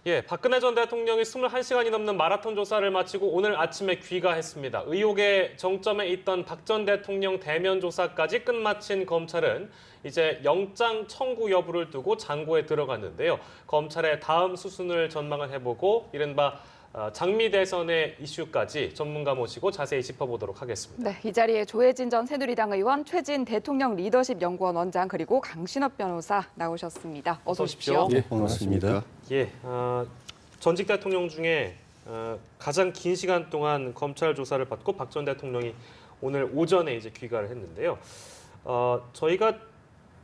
예, 박근혜 전 대통령이 21시간이 넘는 마라톤 조사를 마치고 오늘 아침에 귀가했습니다. 의혹의 정점에 있던 박 전 대통령 대면 조사까지 끝마친 검찰은 이제 영장 청구 여부를 두고 장고에 들어갔는데요. 검찰의 다음 수순을 전망을 해보고 이른바 장미 대선의 이슈까지 전문가 모시고 자세히 짚어보도록 하겠습니다. 네, 이 자리에 조혜진 전 새누리당 의원, 최진 대통령 리더십 연구원 원장 그리고 강신업 변호사 나오셨습니다. 어서 오십시오. 예, 반갑습니다. 예, 전직 대통령 중에 가장 긴 시간 동안 검찰 조사를 받고 박 전 대통령이 오늘 오전에 이제 귀가를 했는데요. 저희가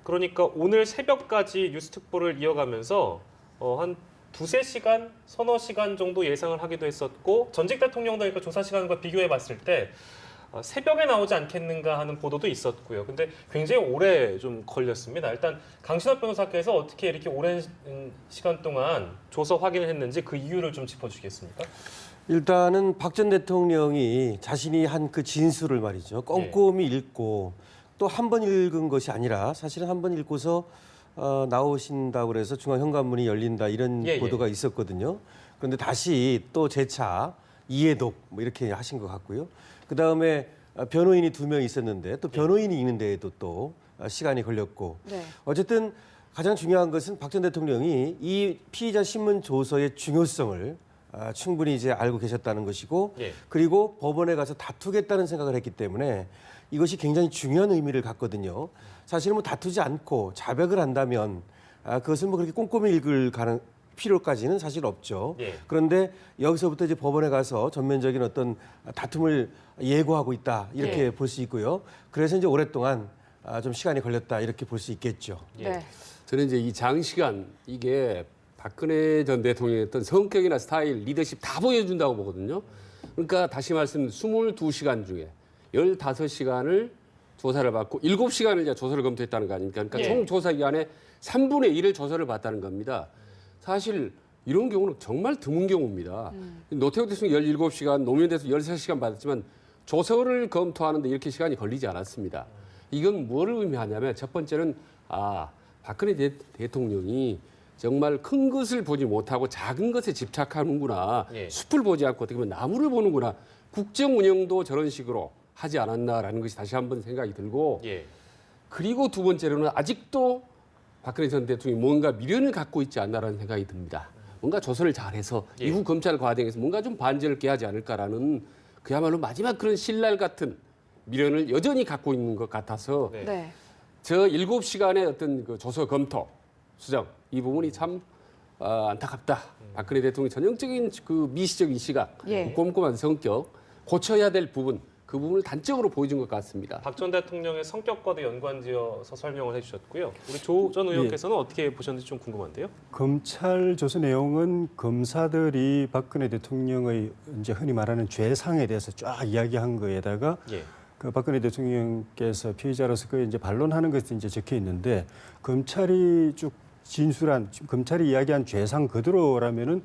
그러니까 오늘 새벽까지 뉴스 특보를 이어가면서 한 두세 시간, 서너 시간 정도 예상을 하기도 했었고 전직 대통령도 그러니까 조사 시간과 비교해 봤을 때 새벽에 나오지 않겠는가 하는 보도도 있었고요. 근데 굉장히 오래 좀 걸렸습니다. 일단 강신업 변호사께서 어떻게 이렇게 오랜 시간 동안 조서 확인을 했는지 그 이유를 좀 짚어주시겠습니까? 일단은 박 전 대통령이 자신이 한 그 진술을 말이죠. 꼼꼼히 읽고 또 한 번 읽은 것이 아니라 사실은 한 번 읽고서 나오신다고 그래서 중앙현관문이 열린다 이런 보도가 있었거든요. 그런데 다시 또 재차 이해독 뭐 이렇게 하신 것 같고요. 그다음에 변호인이 2명 있었는데 또 변호인이 있는데에도 또 시간이 걸렸고 네. 어쨌든 가장 중요한 것은 박 전 대통령이 이 피의자 신문 조서의 중요성을 충분히 이제 알고 계셨다는 것이고 그리고 법원에 가서 다투겠다는 생각을 했기 때문에 이것이 굉장히 중요한 의미를 갖거든요. 사실은 뭐 다투지 않고 자백을 한다면 그것을 뭐 그렇게 꼼꼼히 읽을 필요까지는 사실 없죠. 그런데 여기서부터 이제 법원에 가서 전면적인 어떤 다툼을 예고하고 있다 이렇게 볼 수 있고요. 그래서 이제 오랫동안 좀 시간이 걸렸다 이렇게 볼 수 있겠죠. 네. 저는 이제 이 장시간 이게 박근혜 전 대통령의 어떤 성격이나 스타일, 리더십 다 보여준다고 보거든요. 그러니까 다시 말씀 22시간 중에 15시간을 조사를 받고 7시간을 이제 조사를 검토했다는 거 아닙니까? 그러니까 총 조사 기간에 3분의 1을 조사를 받다는 겁니다. 사실 이런 경우는 정말 드문 경우입니다. 노태우 대통령 17시간, 노무현 대통령 13시간 받았지만 조서를 검토하는데 이렇게 시간이 걸리지 않았습니다. 이건 뭐를 의미하냐면 첫 번째는 박근혜 대통령이 정말 큰 것을 보지 못하고 작은 것에 집착하는구나. 숲을 보지 않고 어떻게 보면 나무를 보는구나. 국정 운영도 저런 식으로 하지 않았나라는 것이 다시 한번 생각이 들고 그리고 두 번째로는 아직도 박근혜 전 대통령이 뭔가 미련을 갖고 있지 않나라는 생각이 듭니다. 뭔가 조사를 잘해서 이후 검찰 과정에서 뭔가 좀 반전을 깨하지 않을까라는 그야말로 마지막 그런 신랄 같은 미련을 여전히 갖고 있는 것 같아서 네. 저 7시간의 어떤 그 조서 검토, 수정 이 부분이 참 안타깝다. 박근혜 대통령의 전형적인 그 미시적인 시각, 꼼꼼한 성격, 고쳐야 될 부분, 그 부분을 단적으로 보여준 것 같습니다. 박 전 대통령의 성격과도 연관지어서 설명을 해주셨고요. 우리 조 전 의원께서는 어떻게 보셨는지 좀 궁금한데요. 검찰 조사 내용은 검사들이 박근혜 대통령의 이제 흔히 말하는 죄상에 대해서 쫙 이야기한 거에다가 그 박근혜 대통령께서 피의자로서 그 이제 반론하는 것이 이제 적혀 있는데 검찰이 쭉 진술한 검찰이 이야기한 죄상 그대로라면은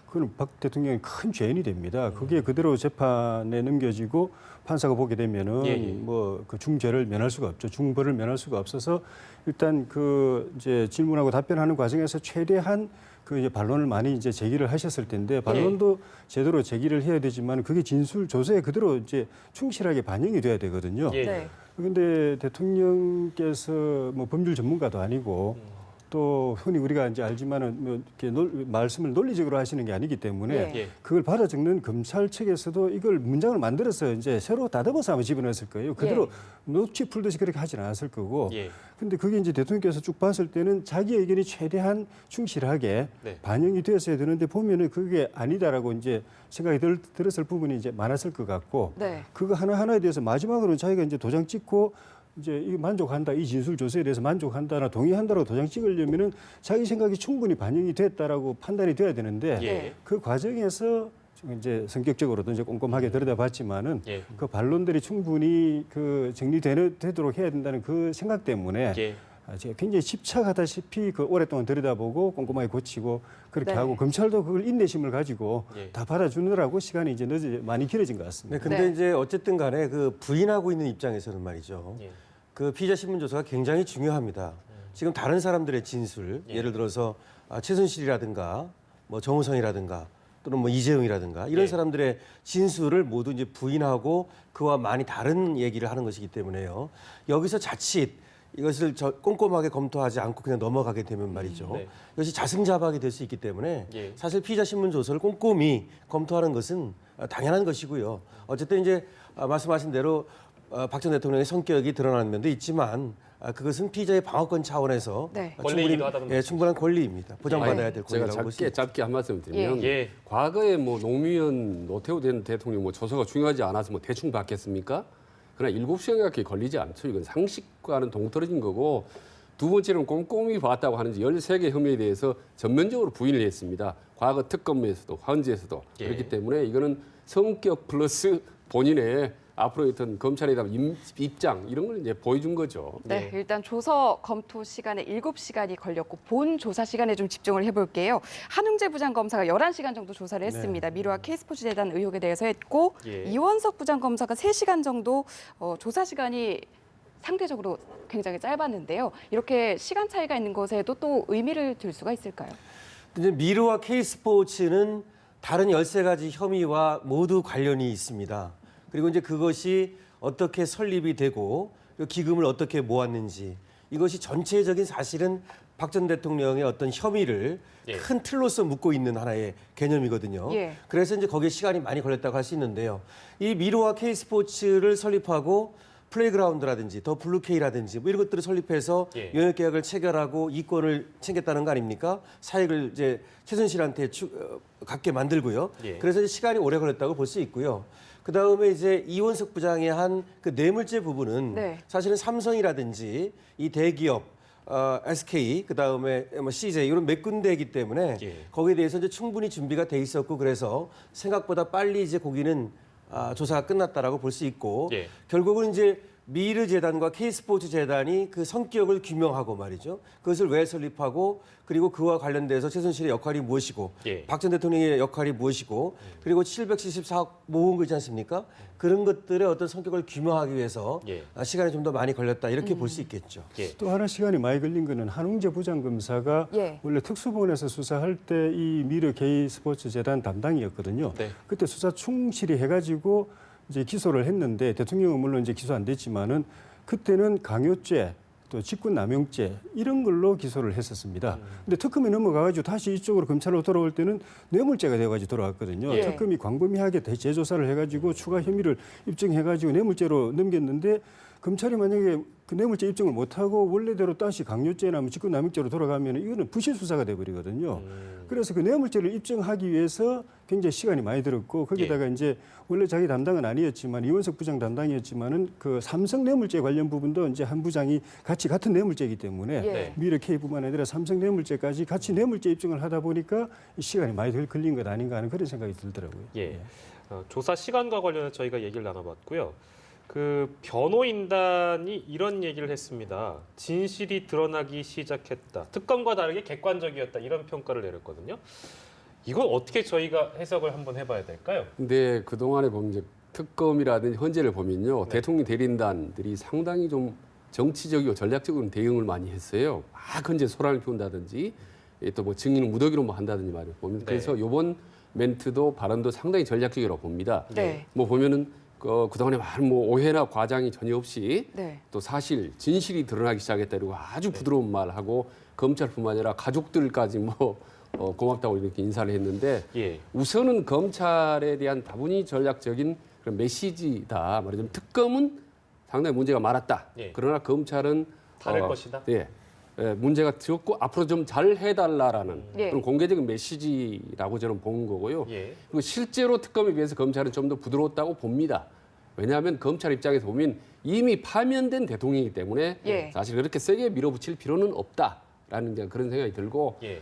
그건 박 대통령이 큰 죄인이 됩니다. 그게 그대로 재판에 넘겨지고 판사가 보게 되면은 뭐 그 중죄를 면할 수가 없죠. 중벌을 면할 수가 없어서 일단 그 이제 질문하고 답변하는 과정에서 최대한 그 이제 반론을 많이 이제 제기를 하셨을 텐데 반론도 제대로 제기를 해야 되지만 그게 진술 조서에 그대로 이제 충실하게 반영이 돼야 되거든요. 그런데 대통령께서 뭐 법률 전문가도 아니고 또 흔히 우리가 이제 알지만은 뭐 이렇게 말씀을 논리적으로 하시는 게 아니기 때문에 그걸 받아 적는 검찰 측에서도 이걸 문장을 만들어서 이제 새로 다듬어서 아마 집어넣었을 거예요. 그대로 녹취 풀듯이 그렇게 하진 않았을 거고. 근데 그게 이제 대통령께서 쭉 봤을 때는 자기 의견이 최대한 충실하게 반영이 되었어야 되는데 보면은 그게 아니다라고 이제 생각이 들었을 부분이 이제 많았을 것 같고. 그거 하나하나에 대해서 마지막으로는 자기가 이제 도장 찍고 이제 이 만족한다, 이 진술 조서에 대해서 만족한다나 동의한다라고 도장 찍으려면은 자기 생각이 충분히 반영이 됐다라고 판단이 돼야 되는데 그 과정에서 이제 성격적으로도 이제 꼼꼼하게 들여다봤지만은 그 반론들이 충분히 그 정리되도록 해야 된다는 그 생각 때문에 제가 굉장히 집착하다시피 그 오랫동안 들여다보고 꼼꼼하게 고치고 그렇게 하고 검찰도 그걸 인내심을 가지고 다 받아주느라고 시간이 이제 많이 길어진 것 같습니다. 근데 이제 어쨌든 간에 그 부인하고 있는 입장에서는 말이죠. 그 피의자 신문 조사가 굉장히 중요합니다. 지금 다른 사람들의 진술, 예를 들어서 최순실이라든가 뭐 정우성이라든가 또는 뭐 이재용이라든가 이런 예. 사람들의 진술을 모두 이제 부인하고 그와 많이 다른 얘기를 하는 것이기 때문에요. 여기서 자칫 이것을 꼼꼼하게 검토하지 않고 그냥 넘어가게 되면 말이죠. 네. 이것이 자승자박이 될 수 있기 때문에 예. 사실 피의자 신문 조서를 꼼꼼히 검토하는 것은 당연한 것이고요. 어쨌든 이제 말씀하신 대로 박 전 대통령의 성격이 드러나는 면도 있지만 그것은 피의자의 방어권 차원에서 네. 권리이기도 하다는 예, 충분한 권리입니다. 보장받아야 될 제가 권리라고 볼수 있습니다. 짧게 한 말씀 드리면 예. 과거에 뭐 노무현, 노태우 전 대통령 뭐 조서가 중요하지 않아서 뭐 대충 받겠습니까? 그러나 7시간밖에 걸리지 않죠. 이건 상식과는 동떨어진 거고 두 번째는 꼼꼼히 봤다고 하는지 13개 혐의에 대해서 전면적으로 부인을 했습니다. 과거 특검에서도 헌재에서도 예. 그렇기 때문에 이거는 성격 플러스 본인의 앞으로 어떤 검찰에 대한 입장 이런 걸 이제 보여준 거죠. 네, 네. 일단 조서 검토 시간에 7시간이 걸렸고 본 조사 시간에 좀 집중을 해볼게요. 한웅재 부장검사가 11시간 정도 조사를 했습니다. 미르와 K스포츠 재단 의혹에 대해서 했고 예. 이원석 부장검사가 3시간 정도 조사 시간이 상대적으로 굉장히 짧았는데요. 이렇게 시간 차이가 있는 것에도 또 의미를 둘 수가 있을까요? 이제 미르와 K스포츠는 다른 13가지 혐의와 모두 관련이 있습니다. 그리고 이제 그것이 어떻게 설립이 되고 기금을 어떻게 모았는지 이것이 전체적인 사실은 박 전 대통령의 어떤 혐의를 예. 큰 틀로서 묶고 있는 하나의 개념이거든요. 예. 그래서 이제 거기에 시간이 많이 걸렸다고 할 수 있는데요. 이 미르와 K스포츠를 설립하고 플레이그라운드라든지 더 블루케이라든지 뭐 이런 것들을 설립해서 예. 영역 계약을 체결하고 이권을 챙겼다는 거 아닙니까? 사익을 이제 최순실한테 갖게 만들고요. 예. 그래서 이제 시간이 오래 걸렸다고 볼 수 있고요. 그 다음에 이제 이원석 부장이 한 그 뇌물죄 부분은 네. 사실은 삼성이라든지 이 대기업 SK 그 다음에 뭐 CJ 이런 몇 군데이기 때문에 예. 거기에 대해서 이제 충분히 준비가 돼 있었고 그래서 생각보다 빨리 이제 거기는 조사가 끝났다라고 볼 수 있고 예. 결국은 이제 미르 재단과 K스포츠 재단이 그 성격을 규명하고 말이죠. 그것을 왜 설립하고 그리고 그와 관련돼서 최순실의 역할이 무엇이고 예. 박 전 대통령의 역할이 무엇이고 그리고 774억 모은 거 있지 않습니까? 그런 것들의 어떤 성격을 규명하기 위해서 예. 시간이 좀 더 많이 걸렸다 이렇게 볼 수 있겠죠. 예. 또 하나 시간이 많이 걸린 거는 한웅재 부장검사가 예. 원래 특수본에서 수사할 때 이 미르 K스포츠 재단 담당이었거든요. 네. 그때 수사 충실히 해가지고 이제 기소를 했는데 대통령은 물론 이제 기소 안 됐지만은 그때는 강요죄 또 직권남용죄 이런 걸로 기소를 했었습니다. 근데 특검이 넘어가가지고 다시 이쪽으로 검찰로 돌아올 때는 뇌물죄가 돼가지고 돌아왔거든요. 예. 특검이 광범위하게 재조사를 해가지고 추가 혐의를 입증해가지고 뇌물죄로 넘겼는데 검찰이 만약에 그 뇌물죄 입증을 못하고 원래대로 다시 강요죄나 뭐 직권남용죄로 돌아가면 이거는 부실 수사가 돼버리거든요. 그래서 그 뇌물죄를 입증하기 위해서 굉장히 시간이 많이 들었고 거기다가 이제 원래 자기 담당은 아니었지만 이원석 부장 담당이었지만은 그 삼성 뇌물죄 관련 부분도 이제 한 부장이 같이 같은 뇌물죄이기 때문에 예. 미르 K뿐만 아니라 삼성 뇌물죄까지 같이 뇌물죄 입증을 하다 보니까 이 시간이 많이 걸린 것 아닌가 하는 그런 생각이 들더라고요. 예. 조사 시간과 관련해서 저희가 얘기를 나눠봤고요. 그 변호인단이 이런 얘기를 했습니다. 진실이 드러나기 시작했다. 특검과 다르게 객관적이었다. 이런 평가를 내렸거든요. 이건 어떻게 저희가 해석을 한번 해봐야 될까요? 근데 그동안에 보면 이제 특검이라든지 헌재를 보면요. 네. 대통령 대리인단들이 상당히 좀 정치적이고 전략적으로 대응을 많이 했어요. 막 헌재 소란을 피운다든지 또 뭐 증인을 무더기로 뭐 한다든지 말이에요. 보면 네. 그래서 이번 멘트도 발언도 상당히 전략적이라고 봅니다. 네. 뭐 보면은 그동안에 많은 뭐 오해나 과장이 전혀 없이 네. 또 사실 진실이 드러나기 시작했다 그리고 아주 부드러운 말하고 검찰뿐만 아니라 가족들까지 뭐 고맙다고 이렇게 인사를 했는데 예. 우선은 검찰에 대한 다분히 전략적인 그런 메시지다. 말하자면 특검은 상당히 문제가 많았다. 예. 그러나 검찰은 다를 것이다. 예, 문제가 적고 앞으로 좀 잘 해달라라는 예. 그런 공개적인 메시지라고 저는 본 거고요. 예. 그리고 실제로 특검에 비해서 검찰은 좀 더 부드러웠다고 봅니다. 왜냐하면 검찰 입장에서 보면 이미 파면된 대통령이기 때문에 예. 사실 그렇게 세게 밀어붙일 필요는 없다라는 이제 그런 생각이 들고 예.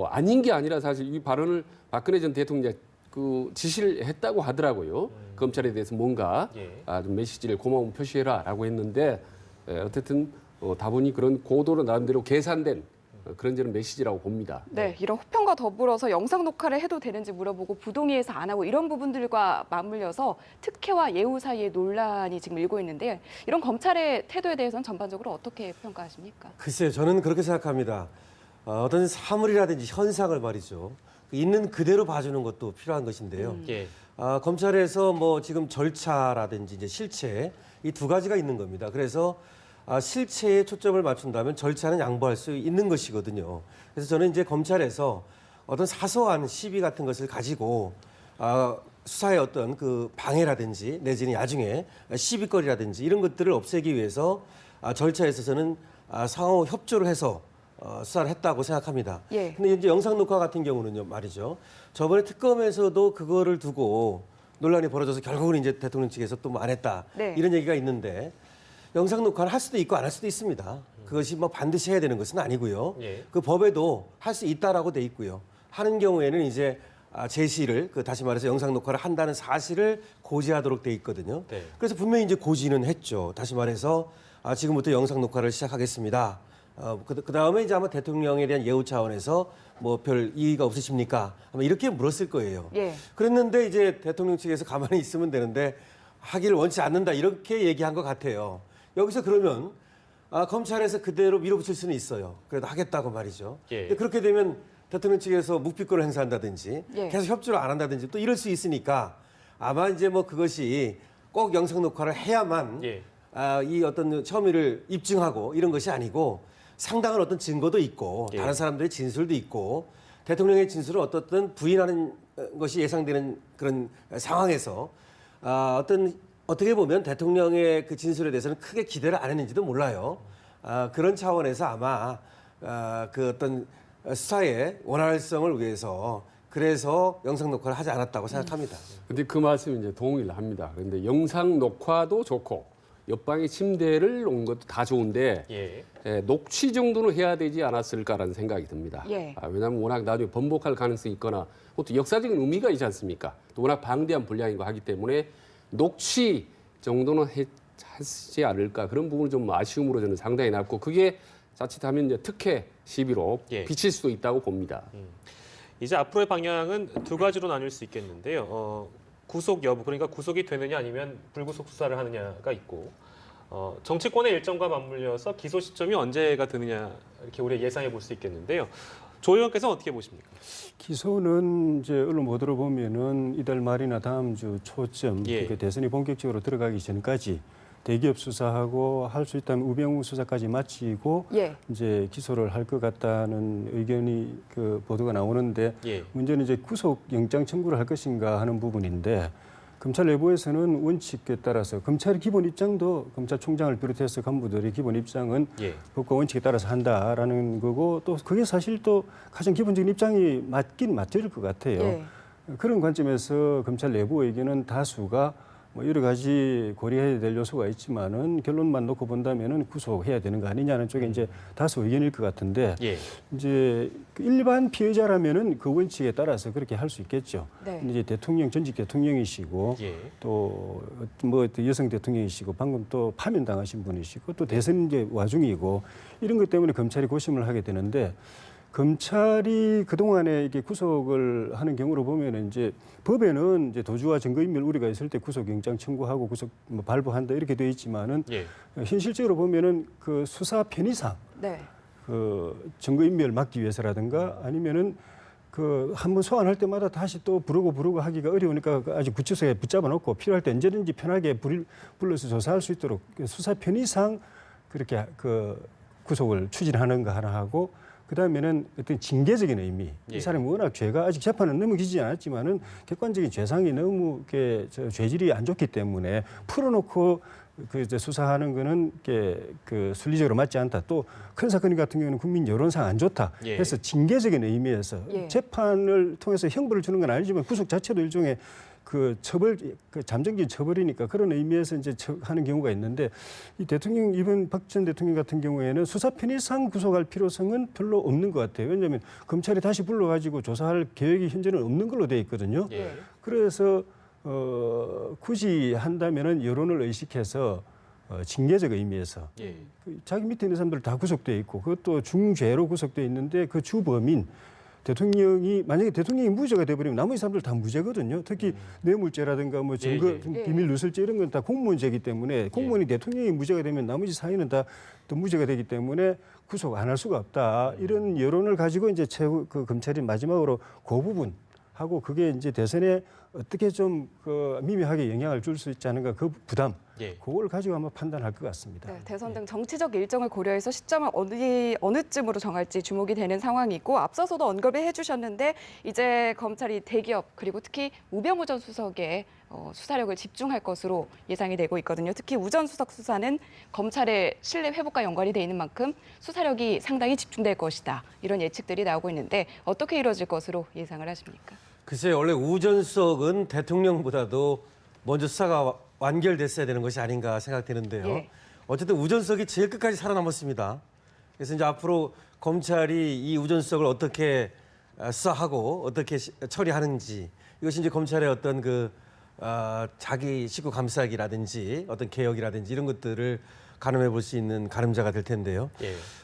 아닌 게 아니라 사실 이 발언을 박근혜 전 대통령이 그 지시를 했다고 하더라고요. 검찰에 대해서 뭔가 예. 좀 메시지를 고마움 표시해라라고 했는데 어쨌든 다분히 그런 고도로 나름대로 계산된 그런 저런 메시지라고 봅니다. 네, 이런 호평과 더불어서 영상 녹화를 해도 되는지 물어보고 부동의에서 안 하고 이런 부분들과 맞물려서 특혜와 예우 사이의 논란이 지금 일고 있는데 이런 검찰의 태도에 대해서는 전반적으로 어떻게 평가하십니까? 글쎄요, 저는 그렇게 생각합니다. 어떤 사물이라든지 현상을 말이죠. 있는 그대로 봐주는 것도 필요한 것인데요. 예. 검찰에서 뭐 지금 절차라든지 이제 실체 이 두 가지가 있는 겁니다. 그래서 실체에 초점을 맞춘다면 절차는 양보할 수 있는 것이거든요. 그래서 저는 이제 검찰에서 어떤 사소한 시비 같은 것을 가지고 수사의 어떤 그 방해라든지 내지는 나중에 시비거리라든지 이런 것들을 없애기 위해서 절차에 있어서는 상호 협조를 해서 수사를 했다고 생각합니다. 예. 근데 이제 영상 녹화 같은 경우는요 말이죠. 저번에 특검에서도 그거를 두고 논란이 벌어져서 결국은 이제 대통령 측에서 또 뭐 안 했다 네. 이런 얘기가 있는데 영상 녹화를 할 수도 있고 안 할 수도 있습니다. 그것이 뭐 반드시 해야 되는 것은 아니고요. 예. 그 법에도 할 수 있다라고 돼 있고요. 하는 경우에는 이제 제시를 다시 말해서 영상 녹화를 한다는 사실을 고지하도록 돼 있거든요. 네. 그래서 분명히 이제 고지는 했죠. 다시 말해서 지금부터 영상 녹화를 시작하겠습니다. 그 다음에 이제 아마 대통령에 대한 예우 차원에서 뭐 별 이의가 없으십니까? 아마 이렇게 물었을 거예요. 예. 그랬는데 이제 대통령 측에서 가만히 있으면 되는데 하기를 원치 않는다 이렇게 얘기한 것 같아요. 여기서 그러면 검찰에서 그대로 밀어붙일 수는 있어요. 그래도 하겠다고 말이죠. 예. 근데 그렇게 되면 대통령 측에서 묵비권을 행사한다든지 예. 계속 협조를 안 한다든지 또 이럴 수 있으니까 아마 이제 뭐 그것이 꼭 영상 녹화를 해야만 예. 이 어떤 혐의를 입증하고 이런 것이 아니고 상당한 어떤 증거도 있고 예. 다른 사람들의 진술도 있고 대통령의 진술을 어떻든 부인하는 것이 예상되는 그런 상황에서 어떻게 보면 대통령의 그 진술에 대해서는 크게 기대를 안 했는지도 몰라요. 그런 차원에서 아마 그 어떤 수사의 원활성을 위해서 그래서 영상 녹화를 하지 않았다고 생각합니다. 근데 그 말씀 이제 동의를 합니다. 그런데 영상 녹화도 좋고 옆방에 침대를 놓은 것도 다 좋은데 예. 녹취 정도는 해야 되지 않았을까라는 생각이 듭니다. 예. 왜냐하면 워낙 나중에 번복할 가능성이 있거나 또 역사적인 의미가 있지 않습니까? 또 워낙 방대한 분량이고 하기 때문에 녹취 정도는 하지 않을까 그런 부분은 좀 아쉬움으로 저는 상당히 남고 그게 자칫하면 이제 특혜 시비로 예. 비칠 수도 있다고 봅니다. 이제 앞으로의 방향은 두 가지로 나뉠 수 있겠는데요. 구속 여부, 그러니까 구속이 되느냐 아니면 불구속 수사를 하느냐가 있고 정치권의 일정과 맞물려서 기소 시점이 언제가 되느냐 이렇게 우리가 예상해 볼 수 있겠는데요. 조 의원께서는 어떻게 보십니까? 기소는 이제 언론 보도로 보면은 이달 말이나 다음 주 초쯤 예. 그러니까 대선이 본격적으로 들어가기 전까지 대기업 수사하고 할 수 있다면 우병우 수사까지 마치고 예. 이제 기소를 할 것 같다는 의견이 그 보도가 나오는데 예. 문제는 이제 구속 영장 청구를 할 것인가 하는 부분인데 검찰 내부에서는 원칙에 따라서 검찰의 기본 입장도 검찰총장을 비롯해서 간부들의 기본 입장은 예. 법과 원칙에 따라서 한다라는 거고 또 그게 사실 또 가장 기본적인 입장이 맞긴 맞을 것 같아요. 예. 그런 관점에서 검찰 내부 의견은 다수가 뭐 여러 가지 고려해야 될 요소가 있지만은 결론만 놓고 본다면은 구속해야 되는 거 아니냐는 쪽에 이제 다수 의견일 것 같은데 예. 이제 일반 피해자라면은 그 원칙에 따라서 그렇게 할 수 있겠죠. 네. 근데 이제 대통령 전직 대통령이시고 예. 또 뭐 여성 대통령이시고 방금 또 파면 당하신 분이시고 또 대선 이제 와중이고 이런 것 때문에 검찰이 고심을 하게 되는데. 검찰이 그동안에 이게 구속을 하는 경우로 보면은 이제 법에는 이제 도주와 증거인멸 우려가 있을 때 구속영장 청구하고 구속 뭐 발부한다 이렇게 되어 있지만은 예. 현실적으로 보면은 그 수사 편의상 네. 그 증거인멸 막기 위해서라든가 아니면은 그 한번 소환할 때마다 다시 또 부르고 하기가 어려우니까 아주 구치소에 붙잡아 놓고 필요할 때 언제든지 편하게 불러서 조사할 수 있도록 수사 편의상 그렇게 그 구속을 추진하는가 하나 하고 그다음에는 어떤 징계적인 의미. 예. 이 사람이 워낙 죄가 아직 재판은 넘어지지 않았지만은 객관적인 죄상이 너무 죄질이 안 좋기 때문에 풀어놓고 그 이제 수사하는 거는 그 순리적으로 맞지 않다. 또 큰 사건 같은 경우는 국민 여론상 안 좋다. 예. 해서 징계적인 의미에서 예. 재판을 통해서 형벌을 주는 건 아니지만 구속 자체도 일종의 그 처벌, 그 잠정적인 처벌이니까 그런 의미에서 이제 하는 경우가 있는데 이 대통령 이번 박 전 대통령 같은 경우에는 수사 편의상 구속할 필요성은 별로 없는 것 같아요. 왜냐하면 검찰이 다시 불러가지고 조사할 계획이 현재는 없는 걸로 돼 있거든요. 예. 그래서 굳이 한다면은 여론을 의식해서 징계적 의미에서 예. 자기 밑에 있는 사람들 다 구속돼 있고 그것도 중죄로 구속돼 있는데 그 주범인 대통령이 만약에 대통령이 무죄가 돼버리면 나머지 사람들 다 무죄거든요. 특히 뇌물죄라든가 뭐 증거 비밀 누설죄 이런 건 다 공무원죄이기 때문에 공무원이 대통령이 무죄가 되면 나머지 사회는 다 또 무죄가 되기 때문에 구속 안 할 수가 없다. 이런 여론을 가지고 이제 최후 그 검찰이 마지막으로 그 부분 하고 그게 이제 대선에 어떻게 좀 그 미묘하게 영향을 줄 수 있지 않은가 그 부담 그걸 가지고 아마 판단할 것 같습니다. 네, 대선 등 정치적 일정을 고려해서 시점을 어느쯤으로 정할지 주목이 되는 상황이고 앞서서도 언급을 해주셨는데 이제 검찰이 대기업 그리고 특히 우병우 전 수석의 수사력을 집중할 것으로 예상이 되고 있거든요. 특히 우 전 수석 수사는 검찰의 신뢰 회복과 연관이 돼 있는 만큼 수사력이 상당히 집중될 것이다. 이런 예측들이 나오고 있는데 어떻게 이루어질 것으로 예상을 하십니까? 글쎄요, 원래 우 전 수석은 대통령보다도 먼저 수사가 완결됐어야 되는 것이 아닌가 생각되는데요. 예. 어쨌든 우 전 수석이 제일 끝까지 살아남았습니다. 그래서 이제 앞으로 검찰이 이 우 전 수석을 어떻게 수사하고 어떻게 처리하는지 이것이 이제 검찰의 어떤 자기 식구 감싸기라든지 어떤 개혁이라든지 이런 것들을 가늠해 볼 수 있는 가늠자가 될 텐데요.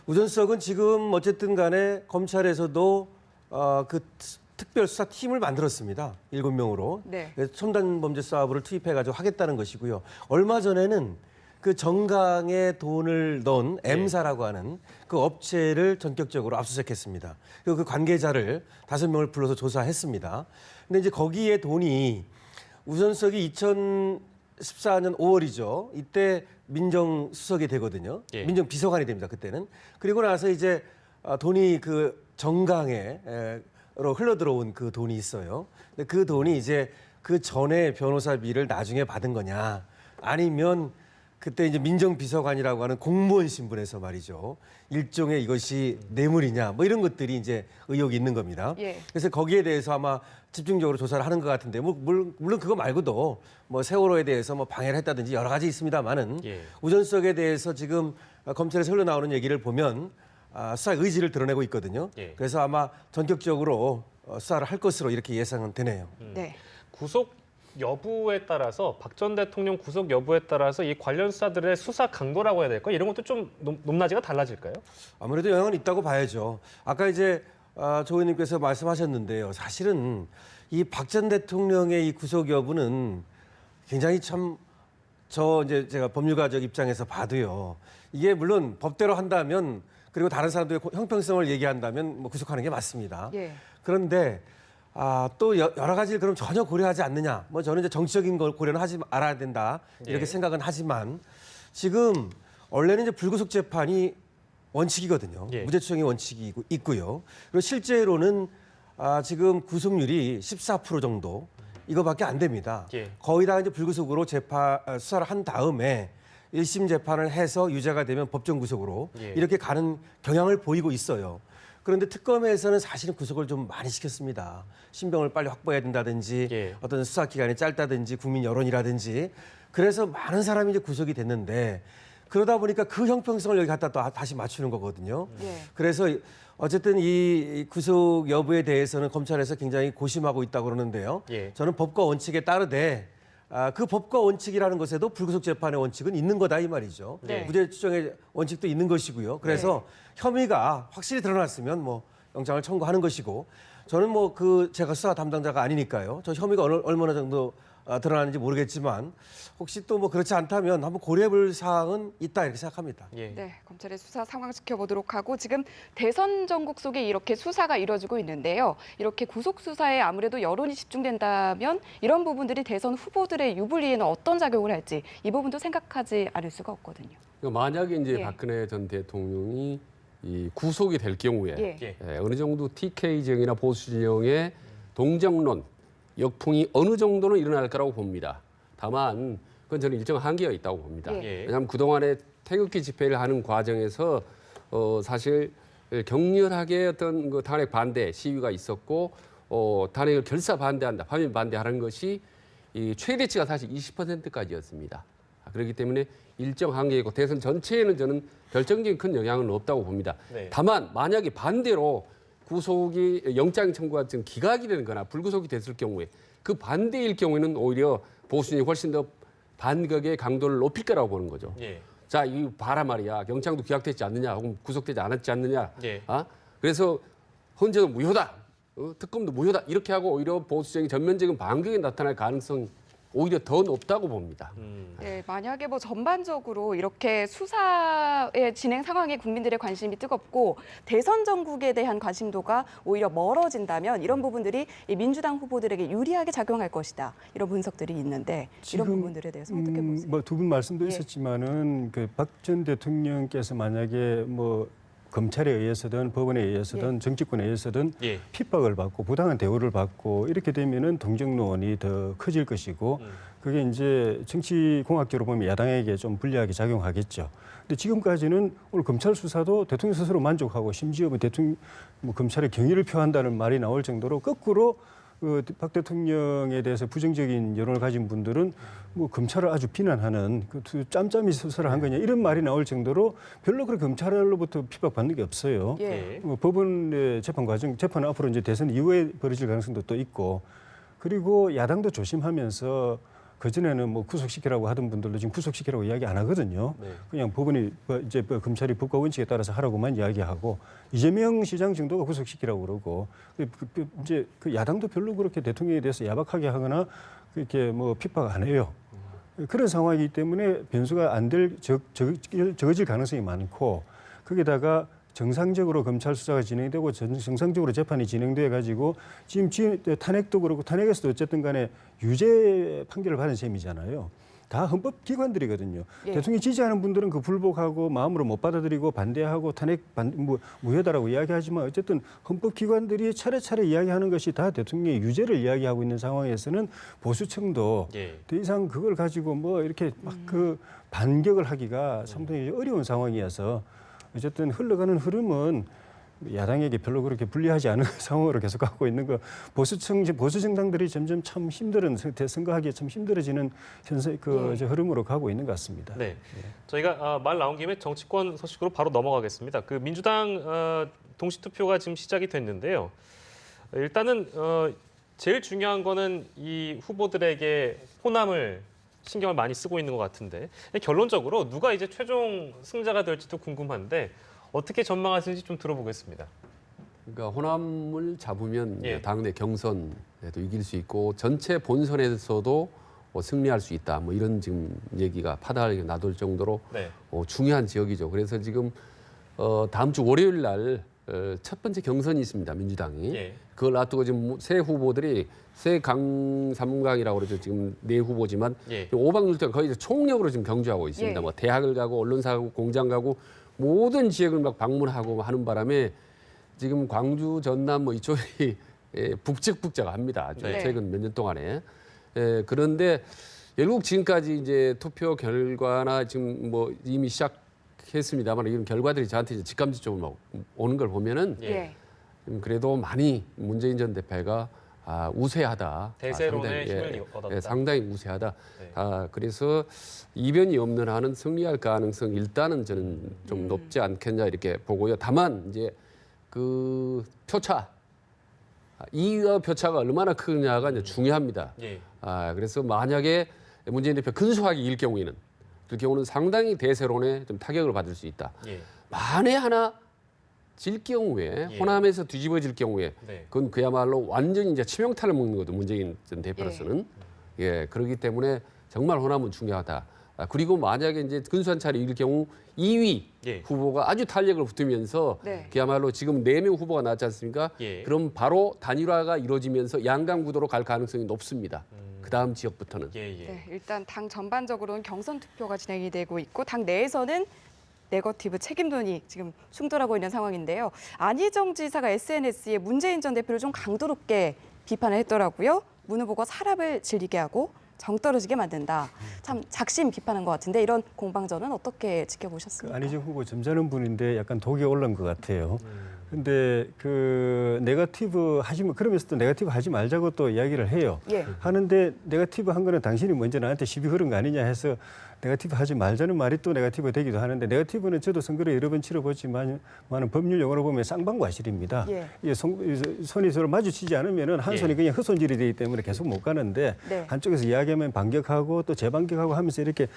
우 전 수석은 지금 어쨌든 간에 검찰에서도 그 특별 수사팀을 만들었습니다. 7명으로. 네. 그래서 첨단 범죄 수사부를 투입해가지고 하겠다는 것이고요. 얼마 전에는 그 정강에 돈을 넣은 M사라고 하는 그 업체를 전격적으로 압수수색했습니다. 그리고 그 관계자를 5명을 불러서 조사했습니다. 근데 이제 거기에 돈이 우선석이 2014년 5월이죠. 이때 민정수석이 되거든요. 민정비서관이 됩니다. 그때는. 그리고 나서 이제 돈이 그 정강에로 흘러들어온 그 돈이 있어요. 근데 그 돈이 이제 그 전에 변호사비를 나중에 받은 거냐 아니면 그때 이제 민정비서관이라고 하는 공무원 신분에서 말이죠. 일종의 이것이 뇌물이냐 뭐 이런 것들이 이제 의혹이 있는 겁니다. 그래서 거기에 대해서 아마 집중적으로 조사를 하는 것 같은데 물론 그거 말고도 뭐 세월호에 대해서 뭐 방해를 했다든지 여러 가지 있습니다만은 우 전 수석에 대해서 지금 검찰에서 흘러나오는 얘기를 보면 수사 의지를 드러내고 있거든요. 그래서 아마 전격적으로 수사를 할 것으로 이렇게 예상은 되네요. 네. 구속 여부에 따라서 박 전 대통령 구속 여부에 따라서 이 관련 수사들의 수사 강도라고 해야 될까? 이런 것도 좀 높낮이가 달라질까요? 아무래도 영향은 있다고 봐야죠. 아까 이제 조 의원님께서 말씀하셨는데요. 사실은 이 박 전 대통령의 이 구속 여부는 굉장히 참 이제 제가 법률가적 입장에서 봐도요. 이게 물론 법대로 한다면 그리고 다른 사람들의 형평성을 얘기한다면 뭐 구속하는 게 맞습니다. 그런데 또 여러 가지를 그럼 전혀 고려하지 않느냐. 뭐 저는 이제 정치적인 걸 고려는 하지 말아야 된다. 이렇게 생각은 하지만 지금 원래는 이제 불구속 재판이 원칙이거든요. 무죄 추정이 원칙이 있고요. 그리고 실제로는 지금 구속률이 14% 정도 이거밖에 안 됩니다. 거의 다 이제 불구속으로 수사를 한 다음에 1심 재판을 해서 유죄가 되면 법정 구속으로 이렇게 가는 경향을 보이고 있어요. 그런데 특검에서는 사실은 구속을 좀 많이 시켰습니다. 신병을 빨리 확보해야 된다든지 어떤 수사 기간이 짧다든지 국민 여론이라든지 그래서 많은 사람이 이제 구속이 됐는데 그러다 보니까 그 형평성을 여기 갖다 또 다시 맞추는 거거든요. 그래서 어쨌든 이 구속 여부에 대해서는 검찰에서 굉장히 고심하고 있다고 그러는데요. 저는 법과 원칙에 따르되 그 법과 원칙이라는 것에도 불구속 재판의 원칙은 있는 거다 이 말이죠. 무죄 추정의 원칙도 있는 것이고요. 그래서 혐의가 확실히 드러났으면 뭐 영장을 청구하는 것이고 저는 뭐 제가 수사 담당자가 아니니까요. 저 혐의가 얼마나 정도 드러나는지 모르겠지만 혹시 또 뭐 그렇지 않다면 한번 고려해볼 사항은 있다 이렇게 생각합니다. 네, 검찰의 수사 상황 지켜보도록 하고 지금 대선 전국 속에 이렇게 수사가 이뤄지고 있는데요. 이렇게 구속 수사에 아무래도 여론이 집중된다면 이런 부분들이 대선 후보들의 유불리에는 어떤 작용을 할지 이 부분도 생각하지 않을 수가 없거든요. 만약에 이제 박근혜 전 대통령이 이 구속이 될 경우에 어느 정도 TK 진영이나 보수 진영의 동정론 역풍이 어느 정도는 일어날 거라고 봅니다. 다만 그건 저는 일정 한계가 있다고 봅니다. 왜냐하면 그동안에 태극기 집회를 하는 과정에서 사실 격렬하게 어떤 그 탄핵 반대 시위가 있었고 탄핵을 결사 반대한다, 파면 반대하는 것이 이 최대치가 사실 20%까지였습니다. 그렇기 때문에 일정 한계이고 대선 전체에는 저는 결정적인 큰 영향은 없다고 봅니다. 다만 만약에 반대로 구속이 영장 청구가 지금 기각이 되는 거나 불구속이 됐을 경우에 그 반대일 경우에는 오히려 보수진이 훨씬 더 반격의 강도를 높일 거라고 보는 거죠. 자, 이 봐라 말이야. 영장도 기각되지 않느냐 혹은 구속되지 않았지 않느냐. 그래서 헌재도 무효다. 특검도 무효다 이렇게 하고 오히려 보수적인 전면적인 반격이 나타날 가능성이 오히려 더 높다고 봅니다. 네, 만약에 뭐 전반적으로 이렇게 수사의 진행 상황에 국민들의 관심이 뜨겁고 대선 전국에 대한 관심도가 오히려 멀어진다면 이런 부분들이 이 민주당 후보들에게 유리하게 작용할 것이다. 이런 분석들이 있는데 이런 부분들에 대해서 어떻게 보세요? 뭐 두 분 말씀도 예. 있었지만은 그 박 전 대통령께서 만약에 뭐 검찰에 의해서든 법원에 의해서든 정치권에 의해서든 예. 핍박을 받고 부당한 대우를 받고 이렇게 되면은 동정론이 더 커질 것이고 그게 이제 정치공학적으로 보면 야당에게 좀 불리하게 작용하겠죠. 근데 지금까지는 오늘 검찰 수사도 대통령 스스로 만족하고 심지어 뭐 대통령 뭐 검찰의 경의를 표한다는 말이 나올 정도로 거꾸로 박 대통령에 대해서 부정적인 여론을 가진 분들은 뭐 검찰을 아주 비난하는 그 짬짬이 수사를 한 거냐 이런 말이 나올 정도로 별로 그렇게 검찰로부터 핍박받는 게 없어요. 예. 뭐 법원의 재판 과정, 재판은 앞으로 이제 대선 이후에 벌어질 가능성도 또 있고 그리고 야당도 조심하면서 그전에는 뭐 구속시키라고 하던 분들도 지금 구속시키라고 이야기 안 하거든요. 네. 그냥 법원이 이제 검찰이 법과 원칙에 따라서 하라고만 이야기하고 이재명 시장 정도가 구속시키라고 그러고 이제 그 야당도 별로 그렇게 대통령에 대해서 야박하게 하거나 그렇게 뭐 핍박 안 해요. 그런 상황이기 때문에 변수가 안 될 적어질 가능성이 많고 거기다가 정상적으로 검찰 수사가 진행되고 정상적으로 재판이 진행돼 가지고 지금 탄핵도 그렇고 탄핵에서도 어쨌든 간에 유죄 판결을 받은 셈이잖아요. 다 헌법기관들이거든요. 예. 대통령 지지하는 분들은 그 불복하고 마음으로 못 받아들이고 반대하고 탄핵 무효다라고 이야기하지만 어쨌든 헌법기관들이 차례차례 이야기하는 것이 다 대통령의 유죄를 이야기하고 있는 상황에서는 보수층도 예. 더 이상 그걸 가지고 뭐 이렇게 막 그 반격을 하기가 상당히 어려운 상황이어서 어쨌든 흘러가는 흐름은 야당에게 별로 그렇게 불리하지 않은 상황으로 계속 가고 있는 거 보수 정당들이 점점 참 힘들은 선거하기에 참 힘들어지는 현세 흐름으로 가고 있는 것 같습니다. 네, 저희가 말 나온 김에 정치권 소식으로 바로 넘어가겠습니다. 그 민주당 동시 투표가 지금 시작이 됐는데요. 일단은 제일 중요한 거는 이 후보들에게 호남을 신경을 많이 쓰고 있는 것 같은데 결론적으로 누가 이제 최종 승자가 될지도 궁금한데 어떻게 전망하시는지 좀 들어보겠습니다. 그러니까 호남을 잡으면 예. 당내 경선에도 이길 수 있고 전체 본선에서도 승리할 수 있다. 뭐 이런 지금 얘기가 파다하게 나돌 정도로 네. 중요한 지역이죠. 그래서 지금 다음 주 월요일 날 첫 번째 경선이 있습니다. 민주당이. 예. 그걸 놔두고 지금 새 후보들이 새 삼강이라고 그러죠. 지금 네 후보지만 예. 오박률대가 거의 이제 총력으로 지금 경주하고 있습니다. 예. 뭐 대학을 가고 언론사 가고 공장 가고 모든 지역을 막 방문하고 하는 바람에 지금 광주, 전남 뭐 이쪽이 북적북적합니다. 아주 네. 최근 몇 년 동안에. 그런데 결국 지금까지 이제 투표 결과나 지금 뭐 이미 시작했습니다만 이런 결과들이 저한테 이제 직감적으로 오는 걸 보면은 예. 그래도 많이 문재인 전 대표가 우세하다. 대세론의 상당히, 힘을 얻었다. 상당히 우세하다. 네. 그래서 이변이 없는 한은 승리할 가능성 일단은 저는 좀 높지 않겠냐 이렇게 보고요. 다만 이제 그 표차, 이의와 표차가 얼마나 크냐가 이제 중요합니다. 예. 그래서 만약에 문재인 대표 근소하게 이길 경우에는 그 경우는 상당히 대세론에 좀 타격을 받을 수 있다. 예. 만에 하나 질 경우에 예. 호남에서 뒤집어질 경우에 네. 그건 그야말로 완전히 이제 치명타를 먹는 거죠. 문재인 전 대표로서는. 예, 그렇기 때문에 정말 호남은 중요하다. 그리고 만약에 이제 근소한 차례 이길 경우 2위 예. 후보가 아주 탄력을 붙으면서 네. 그야말로 지금 4명 후보가 나왔지 않습니까? 예. 그럼 바로 단일화가 이루어지면서 양강 구도로 갈 가능성이 높습니다. 그 다음 지역부터는. 예. 예. 네, 일단 당 전반적으로는 경선 투표가 진행이 되고 있고 당 내에서는 네거티브 책임론이 지금 충돌하고 있는 상황인데요. 안희정 지사가 SNS에 문재인 전 대표를 좀 강도 높게 비판을 했더라고요. 문 후보가 사람을 질리게 하고 정 떨어지게 만든다. 참 작심 비판한 것 같은데 이런 공방전은 어떻게 지켜보셨습니까? 안희정 후보 점잖은 분인데 약간 독이 올라온 것 같아요. 근데 그 네거티브 그러면서도 네거티브 하지 말자고 또 이야기를 해요. 예. 하는데 네거티브 한 거는 당신이 먼저 나한테 시비 걸은 거 아니냐 해서 네거티브 하지 말자는 말이 또 네거티브 되기도 하는데 네거티브는 저도 선거를 여러 번 치러보지만 법률 용어로 보면 쌍방과실입니다. 예. 이게 손이 서로 마주치지 않으면은 한 손이 그냥 헛손질이 되기 때문에 계속 못 가는데 네. 한쪽에서 이야기하면 반격하고 또 재반격하고 하면서 이렇게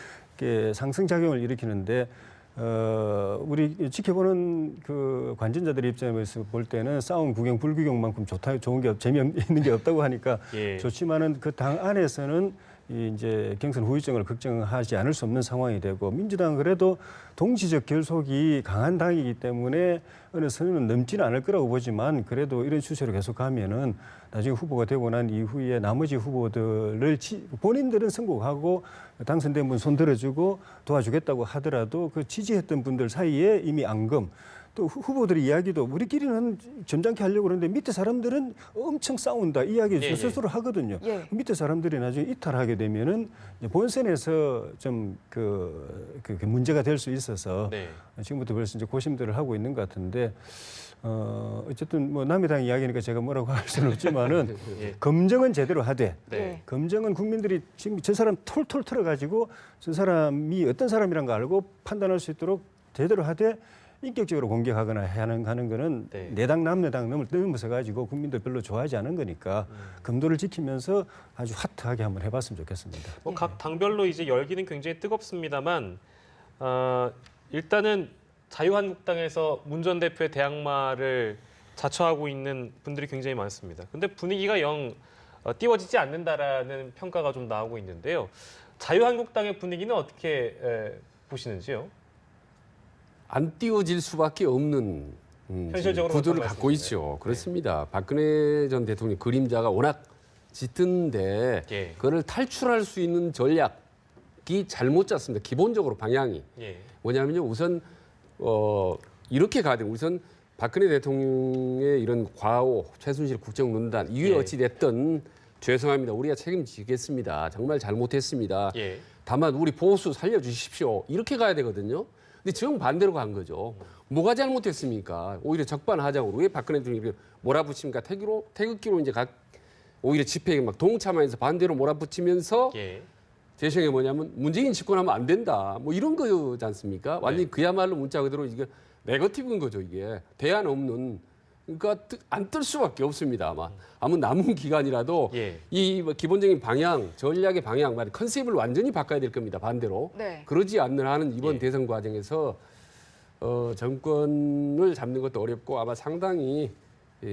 상승작용을 일으키는데 우리 지켜보는 그 관전자들의 입장에서 볼 때는 싸움 구경, 불구경만큼 좋은 게 재미있는 게 없다고 하니까 예. 좋지만은 그 당 안에서는 이제 경선 후유증을 걱정하지 않을 수 없는 상황이 되고 민주당은 그래도 동지적 결속이 강한 당이기 때문에 어느 선은 넘지는 않을 거라고 보지만 그래도 이런 추세로 계속 가면은 나중에 후보가 되고 난 이후에 나머지 후보들을 본인들은 선곡하고 당선된 분 손 들어주고 도와주겠다고 하더라도 그 지지했던 분들 사이에 이미 앙금 또 후보들의 이야기도 우리끼리는 점잖게 하려고 그러는데 밑에 사람들은 엄청 싸운다 이야기 예, 스스로 하거든요. 예. 밑에 사람들이 나중에 이탈하게 되면은 본선에서 좀 그 문제가 될 수 있어서 네. 지금부터 벌써 이제 고심들을 하고 있는 것 같은데 어쨌든 뭐 남의 당 이야기니까 제가 뭐라고 할 수는 없지만은 예. 검증은 제대로 하되 네. 검증은 국민들이 지금 저 사람 털털 털어가지고 저 사람이 어떤 사람이란 거 알고 판단할 수 있도록 제대로 하되 인격적으로 공격하거나 하는 거는 네. 내당 남내당 넘어서 가지고 국민들 별로 좋아하지 않은 거니까 금도를 지키면서 아주 핫하게 한번 해봤으면 좋겠습니다. 뭐 각 당별로 이제 열기는 굉장히 뜨겁습니다만 일단은 자유한국당에서 문 전 대표의 대항마를 자처하고 있는 분들이 굉장히 많습니다. 근데 분위기가 영 띄워지지 않는다라는 평가가 좀 나오고 있는데요. 자유한국당의 분위기는 어떻게 보시는지요? 안 띄워질 수밖에 없는 현실적으로 구도를 그렇다고 갖고 말씀이시네요. 있죠. 그렇습니다. 박근혜 전 대통령 그림자가 워낙 짙은데 예. 그걸 탈출할 수 있는 전략이 잘못 짰습니다. 기본적으로 방향이. 예. 뭐냐면요. 우선 이렇게 가야 돼요. 우선 박근혜 대통령의 이런 과오, 최순실 국정농단 이게 예. 어찌 됐든 죄송합니다. 우리가 책임지겠습니다. 정말 잘못했습니다. 예. 다만 우리 보수 살려주십시오. 이렇게 가야 되거든요. 근데 정반대로 간 거죠. 뭐가 잘못됐습니까? 오히려 적반하장으로 왜 박근혜 대통령이 몰아붙입니까? 태극기로 이제 오히려 집회에 막 동참하면서 반대로 몰아붙이면서 예. 대성이 뭐냐면 문재인 집권하면 안 된다. 뭐 이런 거지 않습니까? 완전히 그야말로 문자 그대로 이게 네거티브인 거죠. 이게 대안 없는. 그러니까 안 뜰 수밖에 없습니다. 아마 남은 기간이라도 예. 이 기본적인 방향, 전략의 방향, 컨셉을 완전히 바꿔야 될 겁니다. 반대로. 네. 그러지 않는 한은 이번 예. 대선 과정에서 정권을 잡는 것도 어렵고 아마 상당히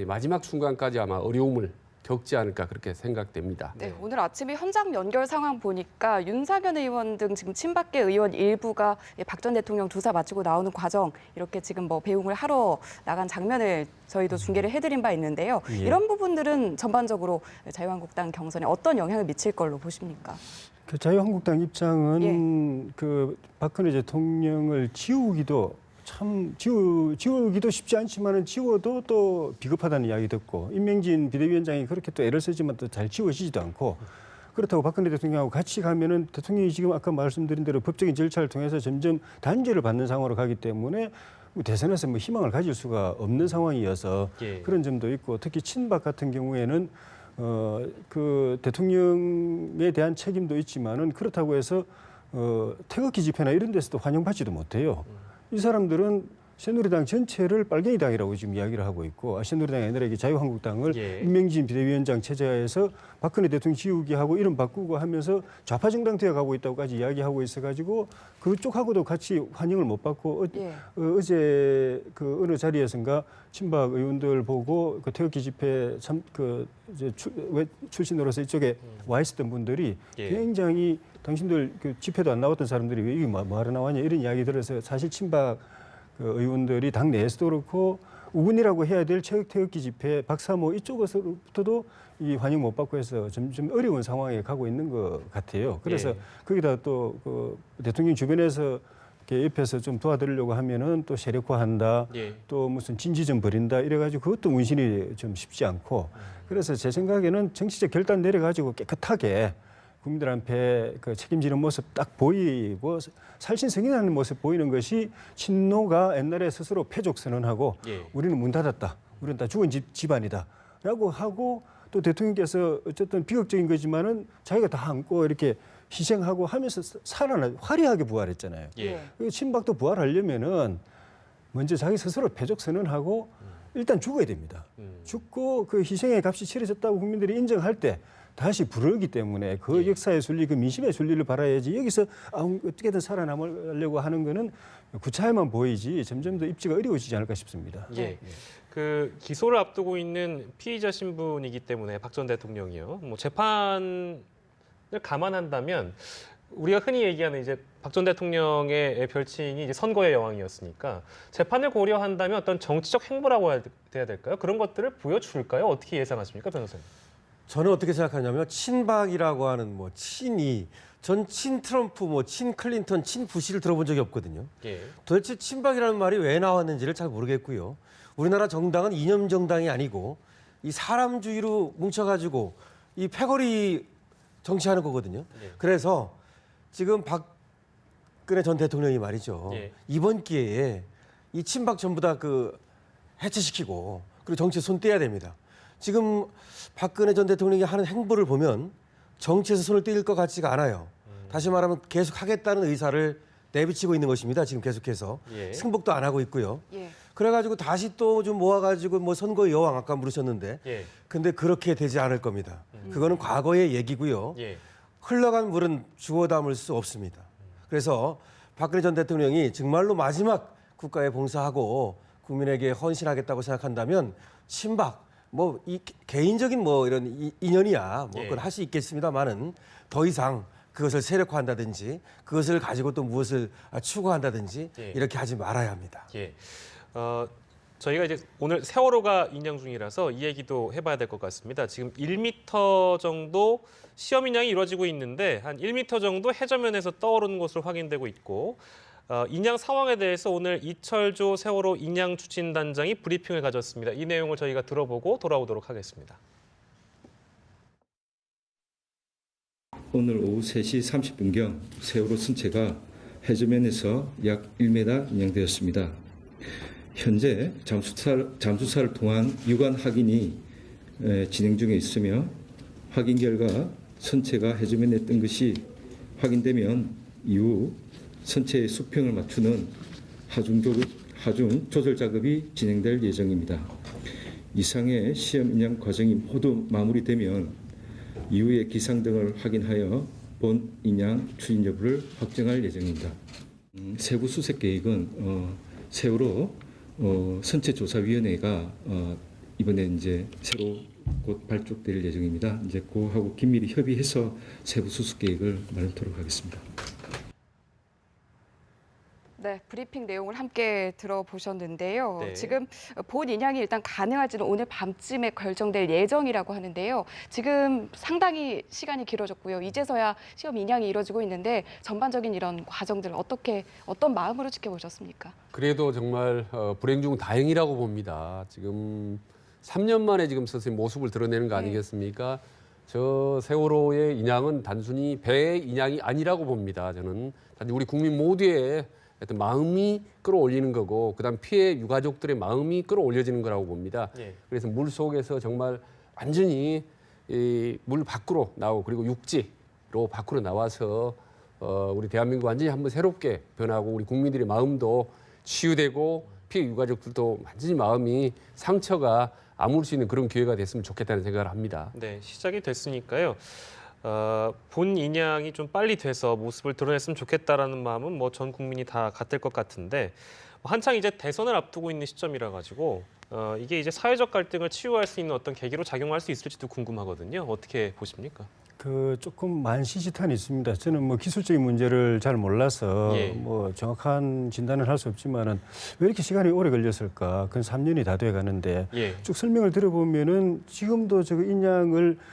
마지막 순간까지 아마 어려움을 겪지 않을까 그렇게 생각됩니다. 네, 오늘 아침에 현장 연결 상황 보니까 윤상현 의원 등 지금 친박계 의원 일부가 박 전 대통령 조사 마치고 나오는 과정 이렇게 지금 뭐 배웅을 하러 나간 장면을 저희도 중계를 해드린 바 있는데요. 예. 이런 부분들은 전반적으로 자유한국당 경선에 어떤 영향을 미칠 걸로 보십니까? 그 자유한국당 입장은 그 박근혜 대통령을 지우기도 쉽지 않지만은 지워도 또 비겁하다는 이야기 듣고 임명진 비대위원장이 그렇게 또 애를 쓰지만 또 잘 지워지지도 않고 그렇다고 박근혜 대통령하고 같이 가면은 대통령이 지금 아까 말씀드린 대로 법적인 절차를 통해서 점점 단죄를 받는 상황으로 가기 때문에 대선에서 뭐 희망을 가질 수가 없는 상황이어서 예. 그런 점도 있고 특히 친박 같은 경우에는 그 대통령에 대한 책임도 있지만은 그렇다고 해서 태극기 집회나 이런 데서도 환영받지도 못해요. 이 사람들은 새누리당 전체를 빨갱이당이라고 지금 이야기를 하고 있고 새누리당이 아니라 자유한국당을 예. 임명진 비대위원장 체제하에서 박근혜 대통령 지우기 하고 이름 바꾸고 하면서 좌파 정당 되어 가고 있다고까지 이야기하고 있어가지고 그쪽하고도 같이 환영을 못 받고 어제 그 어느 자리에선가 친박 의원들 보고 그 태극기 집회 출신으로서 이쪽에 와 있었던 분들이 예. 굉장히 당신들 그 집회도 안 나왔던 사람들이 왜 이게 뭐하러 나왔냐 이런 이야기 들어서 사실 친박 그 의원들이 당 내에서도 그렇고 우군이라고 해야 될 태극기 집회 박사모 이쪽에서부터도 이 환영 못 받고 해서 점점 어려운 상황에 가고 있는 것 같아요. 그래서 예. 거기다 또 그 대통령 주변에서 이렇게 옆에서 좀 도와드리려고 하면은 또 세력화한다, 예. 또 무슨 진지전 벌인다 이래가지고 그것도 문신이 좀 쉽지 않고 그래서 제 생각에는 정치적 결단 내려가지고 깨끗하게 국민들한테 그 책임지는 모습 딱 보이고 살신성인하는 모습 보이는 것이 친노가 옛날에 스스로 패족 선언하고 예. 우리는 문 닫았다. 우리는 다 죽은 집안이다. 라고 하고 또 대통령께서 어쨌든 비극적인 거지만은 자기가 다 안고 이렇게 희생하고 하면서 화려하게 부활했잖아요. 예. 친박도 부활하려면은 먼저 자기 스스로 패족 선언하고 일단 죽어야 됩니다. 죽고 그 희생의 값이 치러졌다고 국민들이 인정할 때 다시 부르기 때문에 그 역사의 순리, 그 민심의 순리를 바라야지 여기서 어떻게든 살아남으려고 하는 거는 구차에만 보이지 점점 더 입지가 어려워지지 않을까 싶습니다. 예. 그 기소를 앞두고 있는 피의자 신분이기 때문에 박 전 대통령이요. 뭐 재판을 감안한다면 우리가 흔히 얘기하는 이제 박 전 대통령의 별칭이 이제 선거의 여왕이었으니까 재판을 고려한다면 어떤 정치적 행보라고 해야 될까요? 그런 것들을 보여줄까요? 어떻게 예상하십니까, 변호사님? 저는 어떻게 생각하냐면 친박이라고 하는 뭐 친이 전 친 트럼프, 뭐 친 클린턴, 친 부시를 들어본 적이 없거든요. 예. 도대체 친박이라는 말이 왜 나왔는지를 잘 모르겠고요. 우리나라 정당은 이념 정당이 아니고 이 사람주의로 뭉쳐가지고 이 패거리 정치하는 거거든요. 예. 그래서 지금 박근혜 전 대통령이 말이죠. 예. 이번 기회에 이 친박 전부 다 그 해체시키고 그리고 정치에 손 떼야 됩니다. 지금 박근혜 전 대통령이 하는 행보를 보면 정치에서 손을 떼일 것 같지가 않아요. 다시 말하면 계속 하겠다는 의사를 내비치고 있는 것입니다. 지금 계속해서 예. 승복도 안 하고 있고요. 예. 그래가지고 다시 또 좀 모아가지고 뭐 선거의 여왕 아까 물으셨는데, 예. 근데 그렇게 되지 않을 겁니다. 그거는 과거의 얘기고요. 예. 흘러간 물은 주워 담을 수 없습니다. 그래서 박근혜 전 대통령이 정말로 마지막 국가에 봉사하고 국민에게 헌신하겠다고 생각한다면 친박 뭐 이 개인적인 뭐 이런 인연이야 뭐 그건 할 수 있겠습니다만은 더 이상 그것을 세력화한다든지 그것을 가지고 또 무엇을 추구한다든지 예. 이렇게 하지 말아야 합니다. 예. 저희가 이제 오늘 세월호가 인양 중이라서 이 얘기도 해봐야 될 것 같습니다. 지금 1m 정도 시험 인양이 이루어지고 있는데 한 1m 정도 해저면에서 떠오르는 것으로 확인되고 있고 인양 상황에 대해서 오늘 이철조 세월호 인양 추진단장이 브리핑을 가졌습니다. 이 내용을 저희가 들어보고 돌아오도록 하겠습니다. 오늘 오후 3시 30분경 세월호 선체가 해저면에서 약 1m 인양되었습니다. 현재 잠수사를 통한 유관 확인이 진행 중에 있으며 확인 결과 선체가 해저면에 뜬 것이 확인되면 이후 선체의 수평을 맞추는 하중 조절 작업이 진행될 예정입니다. 이상의 시험 인양 과정이 모두 마무리되면 이후에 기상 등을 확인하여 본 인양 추진 여부를 확정할 예정입니다. 세부 수색 계획은 세월호 선체조사위원회가 이번에 이제 새로 곧 발족될 예정입니다. 이제 그하고 긴밀히 협의해서 세부 수색 계획을 마련토록 하겠습니다. 네, 브리핑 내용을 함께 들어보셨는데요. 네. 지금 본 인양이 일단 가능할지는 오늘 밤쯤에 결정될 예정이라고 하는데요. 지금 상당히 시간이 길어졌고요. 이제서야 시험 인양이 이루어지고 있는데 전반적인 이런 과정들 어떤 마음으로 지켜보셨습니까? 그래도 정말 불행 중 다행이라고 봅니다. 지금 3년 만에 지금 선생님 모습을 드러내는 거 아니겠습니까? 저 세월호의 인양은 단순히 배의 인양이 아니라고 봅니다. 저는 단지 우리 국민 모두의 어떤 마음이 끌어올리는 거고 그다음 피해 유가족들의 마음이 끌어올려지는 거라고 봅니다. 예. 그래서 물 속에서 정말 완전히 이 물 밖으로 나오고 그리고 육지로 밖으로 나와서 우리 대한민국 완전히 한번 새롭게 변하고 우리 국민들의 마음도 치유되고 피해 유가족들도 완전히 마음이 상처가 아물 수 있는 그런 기회가 됐으면 좋겠다는 생각을 합니다. 네, 시작이 됐으니까요. 본 인양이 좀 빨리 돼서 모습을 드러냈으면 좋겠다라는 마음은 뭐 전 국민이 다 같을 것 같은데 한창 이제 대선을 앞두고 있는 시점이라 가지고 이게 이제 사회적 갈등을 치유할 수 있는 어떤 계기로 작용할 수 있을지도 궁금하거든요. 어떻게 보십니까? 조금 만시지탄이 있습니다. 저는 뭐 기술적인 문제를 잘 몰라서 예. 뭐 정확한 진단을 할 수 없지만은 왜 이렇게 시간이 오래 걸렸을까? 그건 3년이 다 돼 가는데 예. 쭉 설명을 들어보면은 지금도 저거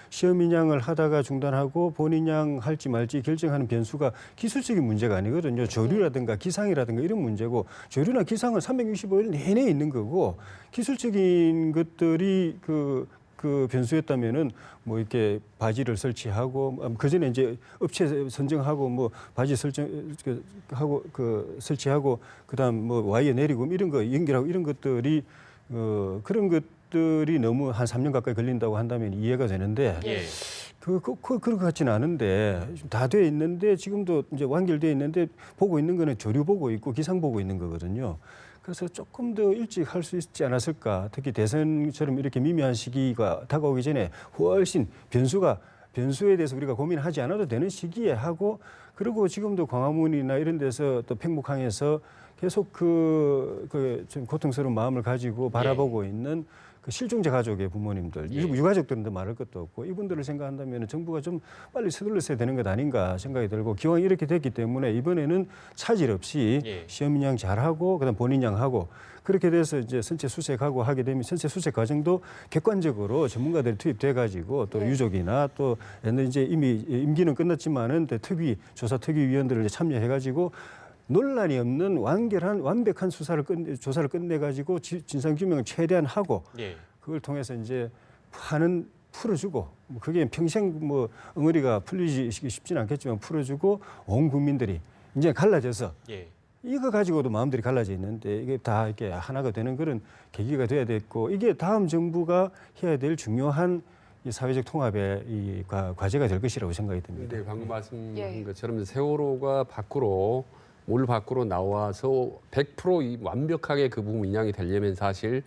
시험 인양을 하다가 중단하고 본 인양 할지 말지 결정하는 변수가 기술적인 문제가 아니거든요. 조류라든가 기상이라든가 이런 문제고 조류나 기상은 365일 내내 있는 거고 기술적인 것들이 그 변수였다면은 뭐 이렇게 바지를 설치하고 그 전에 이제 업체 선정하고 뭐 바지 설정하고 설치하고 그다음 뭐 와이어 내리고 이런 거 연결하고 이런 것들이 그런 것들이 너무 한 3년 가까이 걸린다고 한다면 이해가 되는데 예. 그런 것 같지는 않은데 다 돼 있는데 지금도 이제 완결돼 있는데 보고 있는 거는 조류 보고 있고 기상 보고 있는 거거든요. 그래서 조금 더 일찍 할 수 있지 않았을까. 특히 대선처럼 이렇게 미미한 시기가 다가오기 전에 훨씬 변수가 변수에 대해서 우리가 고민하지 않아도 되는 시기에 하고 그리고 지금도 광화문이나 이런 데서 또 팽목항에서 계속 좀 고통스러운 마음을 가지고 바라보고 있는 그 실종자 가족의 부모님들, 유가족들은 더 말할 것도 없고 이분들을 생각한다면 정부가 좀 빨리 서둘렀어야 되는 것 아닌가 생각이 들고 기왕 이렇게 됐기 때문에 이번에는 차질 없이 시험인양 잘하고 그다음 본인양하고 그렇게 돼서 이제 선체 수색하고 하게 되면 선체 수색 과정도 객관적으로 전문가들이 투입돼 가지고 또 유족이나 또 옛날 이제 이미 임기는 끝났지만은 특위 조사 특위위원들을 참여해 가지고 논란이 없는 완벽한 조사를 끝내 가지고 진상 규명을 최대한 하고 그걸 통해서 이제 풀어주고 그게 평생 뭐 엉어리가 풀리기 쉽지는 않겠지만 풀어주고 온 국민들이 이제 갈라져서 이거 가지고도 마음들이 갈라져 있는데 이게 다 이렇게 하나가 되는 그런 계기가 돼야 됐고 이게 다음 정부가 해야 될 중요한 이 사회적 통합의 이 과제가 될 것이라고 생각이 듭니다. 네, 방금 말씀한 것처럼 세월호가 물 밖으로 나와서 100% 완벽하게 그 부분 인양이 되려면 사실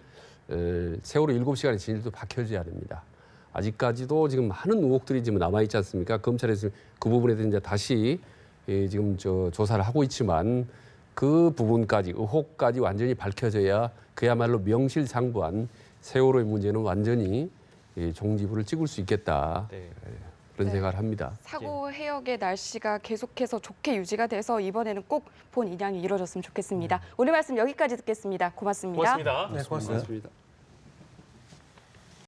세월호 7시간의 진실도 밝혀져야 됩니다. 아직까지도 지금 많은 의혹들이 지금 남아 있지 않습니까? 검찰에서 그 부분에 대해서 이제 다시 지금 조사를 하고 있지만 그 부분까지 의혹까지 완전히 밝혀져야 그야말로 명실상부한 세월호의 문제는 완전히 종지부를 찍을 수 있겠다. 그런 생각을 합니다. 사고 해역의 날씨가 계속해서 좋게 유지가 돼서 이번에는 꼭 본 인양이 이루어졌으면 좋겠습니다. 오늘 말씀 여기까지 듣겠습니다. 고맙습니다. 고맙습니다. 네, 고맙습니다. 고맙습니다.